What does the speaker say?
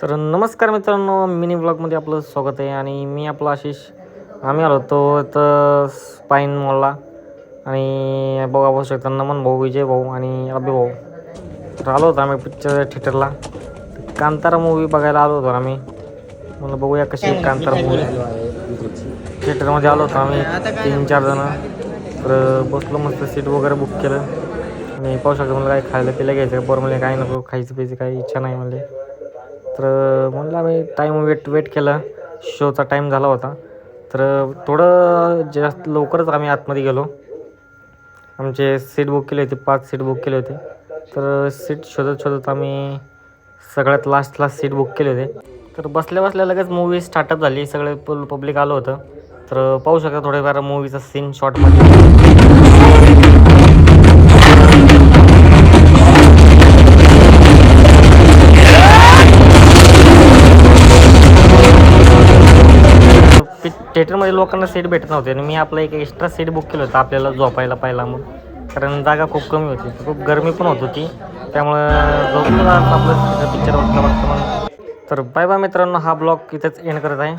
तर नमस्कार मित्रांनो, मिनी ब्लॉगमध्ये आपलं स्वागत आहे. आणि मी आपला आशिष. आम्ही आलो होतो तर स्पाईन मॉलला आणि बघू शकता नमन भाऊ, विजय भाऊ आणि अभि भाऊ. तर आलो होतो आम्ही पिक्चर थिएटरला. कांतारा मूवी बघायला आलो होतो आम्ही. म्हणलं बघूया कशी कांतारा मूवी. थिएटरमध्ये आलो होतो आम्ही 3-4 जण. तर बसलो, मस्त सीट वगैरे बुक केलं आणि पाहू शकता मला काय खायला पिला घ्यायचं. बरं म्हणजे काही नको, खायचं प्यायचं काही इच्छा नाही म्हणले. तर म्हणलं आम्ही टाईम वेट केला. शोचा टाईम झाला होता. तर थोडं जास्त लवकरच आम्ही आतमध्ये गेलो. आमचे सीट बुक केले होते, 5 सीट बुक केले होते. तर सीट शोधत आम्ही सगळ्यात लास्टला सीट बुक केले होते. तर बसल्या लगेच मूवी स्टार्टअप झाली. सगळे पब्लिक आलं होतं. तर पाहू शकता थोडेफार मूवीचा सीन शॉर्टमध्ये. थिएटरमध्ये लोकांना सीट भेटत नव्हते आणि मी आपलं एक एक्स्ट्रा सीट बुक केलं होतं आपल्याला झोपायला पाहिला म्हणून. कारण जागा खूप कमी होती, खूप गरमी पण होत होती. त्यामुळं झोपलं आपलं पिक्चर बघता. तर बाय बाय मित्रांनो, हा ब्लॉग इथेच एंड करत आहे.